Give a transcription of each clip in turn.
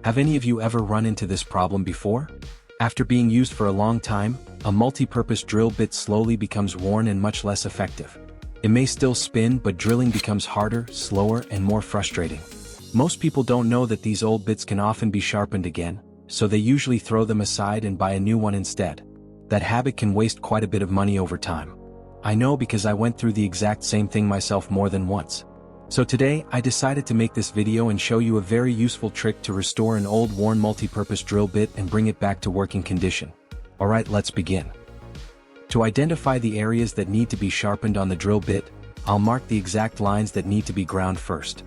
Have any of you ever run into this problem before? After being used for a long time, a multi-purpose drill bit slowly becomes worn and much less effective. It may still spin, but drilling becomes harder, slower, and more frustrating. Most people don't know that these old bits can often be sharpened again, so they usually throw them aside and buy a new one instead. That habit can waste quite a bit of money over time. I know because I went through the exact same thing myself more than once. So today, I decided to make this video and show you a very useful trick to restore an old worn multi-purpose drill bit and bring it back to working condition. Alright, let's begin. To identify the areas that need to be sharpened on the drill bit, I'll mark the exact lines that need to be ground first.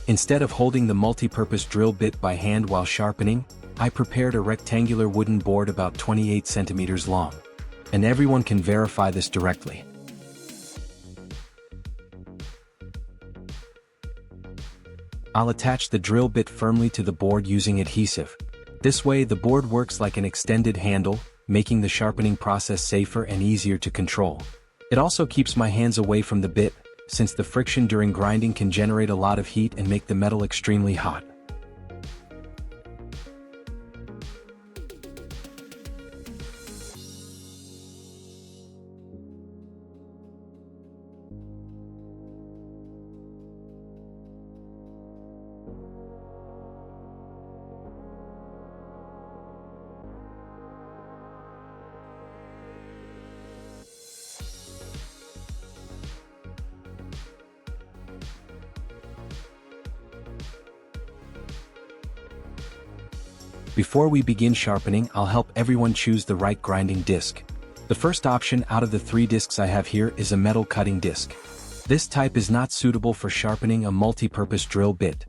Instead of holding the multi-purpose drill bit by hand while sharpening, I prepared a rectangular wooden board about 28 centimeters long. And everyone can verify this directly. I'll attach the drill bit firmly to the board using adhesive. This way the board works like an extended handle, making the sharpening process safer and easier to control. It also keeps my hands away from the bit, since the friction during grinding can generate a lot of heat and make the metal extremely hot. Before we begin sharpening, I'll help everyone choose the right grinding disc. The first option out of the 3 discs I have here is a metal cutting disc. This type is not suitable for sharpening a multi-purpose drill bit.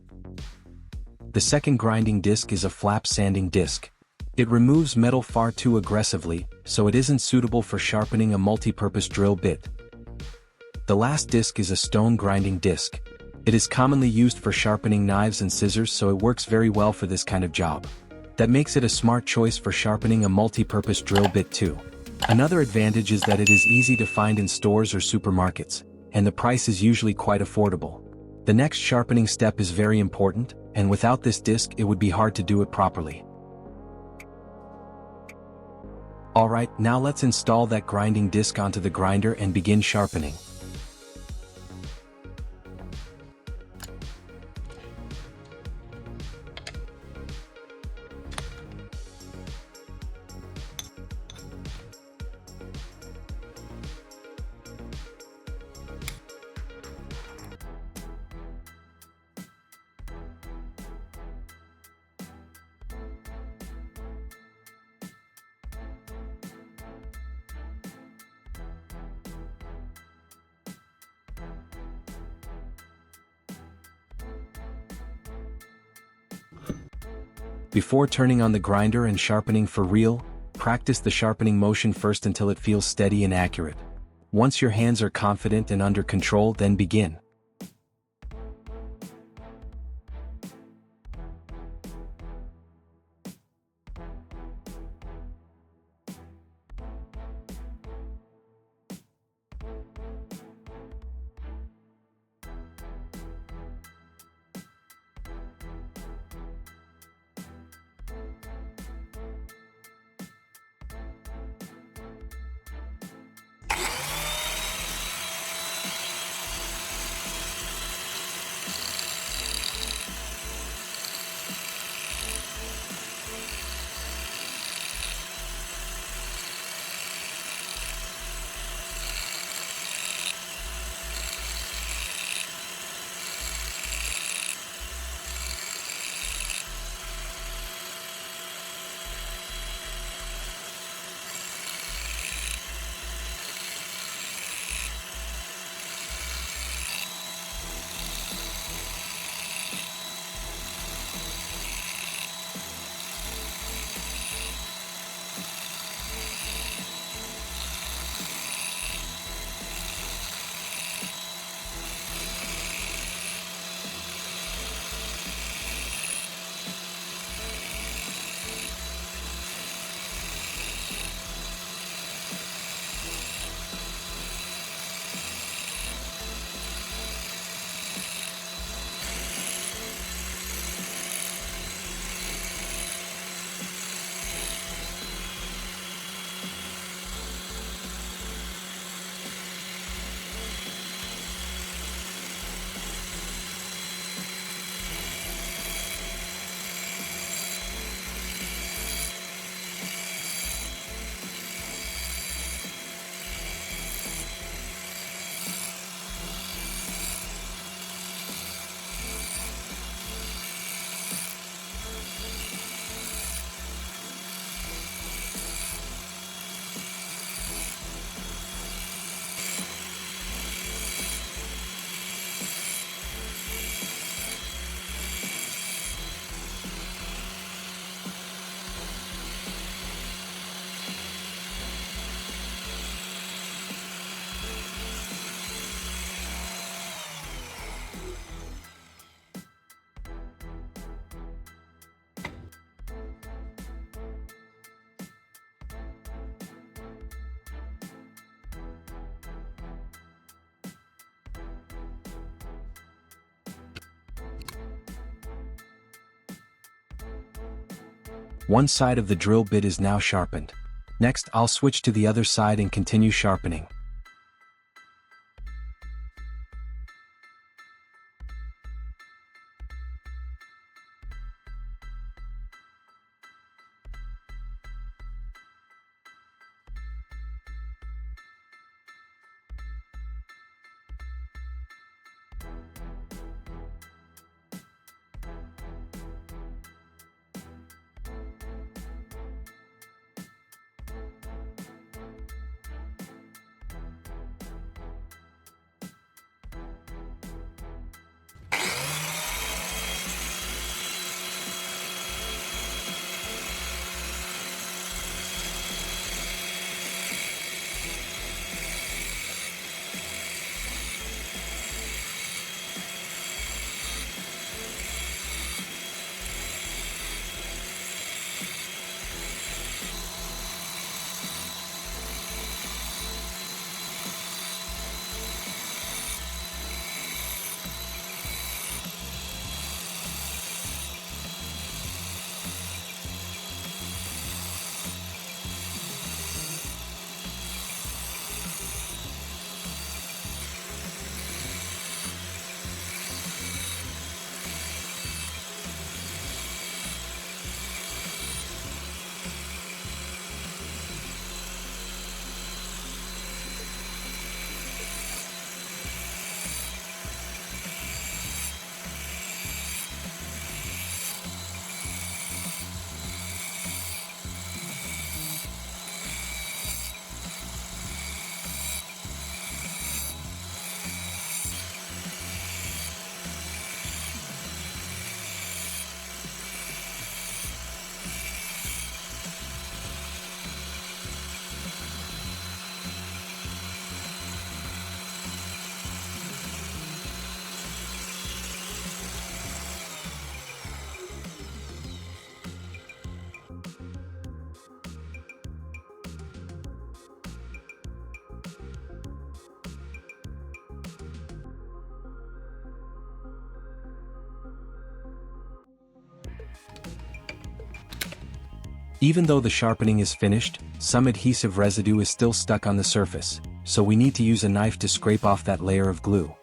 The second grinding disc is a flap sanding disc. It removes metal far too aggressively, so it isn't suitable for sharpening a multi-purpose drill bit. The last disc is a stone grinding disc. It is commonly used for sharpening knives and scissors, so it works very well for this kind of job. That makes it a smart choice for sharpening a multi-purpose drill bit too. Another advantage is that it is easy to find in stores or supermarkets, and the price is usually quite affordable. The next sharpening step is very important, and without this disc it would be hard to do it properly. Alright, now let's install that grinding disc onto the grinder and begin sharpening. Before turning on the grinder and sharpening for real, practice the sharpening motion first until it feels steady and accurate. Once your hands are confident and under control, then begin. One side of the drill bit is now sharpened. Next, I'll switch to the other side and continue sharpening. Even though the sharpening is finished, some adhesive residue is still stuck on the surface, so we need to use a knife to scrape off that layer of glue.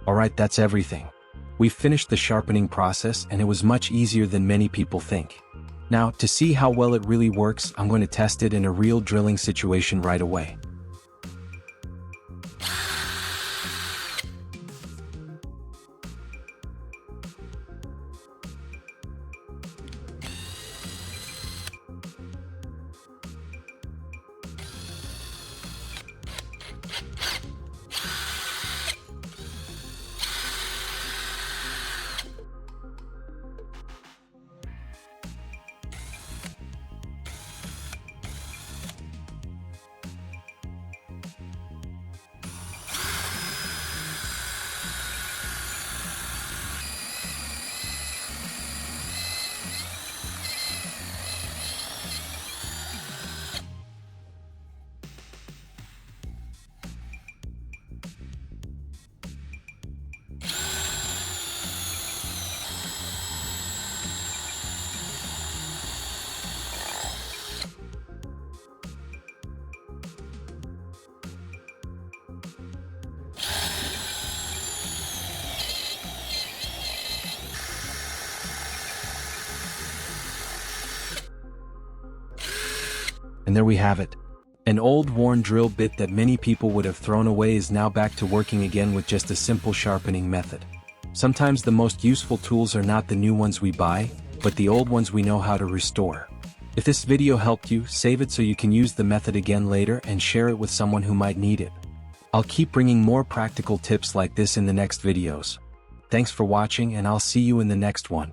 Alright, that's everything. We've finished the sharpening process and it was much easier than many people think. Now, to see how well it really works, I'm going to test it in a real drilling situation right away. And there we have it. An old worn drill bit that many people would have thrown away is now back to working again with just a simple sharpening method. Sometimes the most useful tools are not the new ones we buy, but the old ones we know how to restore. If this video helped you, save it so you can use the method again later and share it with someone who might need it. I'll keep bringing more practical tips like this in the next videos. Thanks for watching and I'll see you in the next one.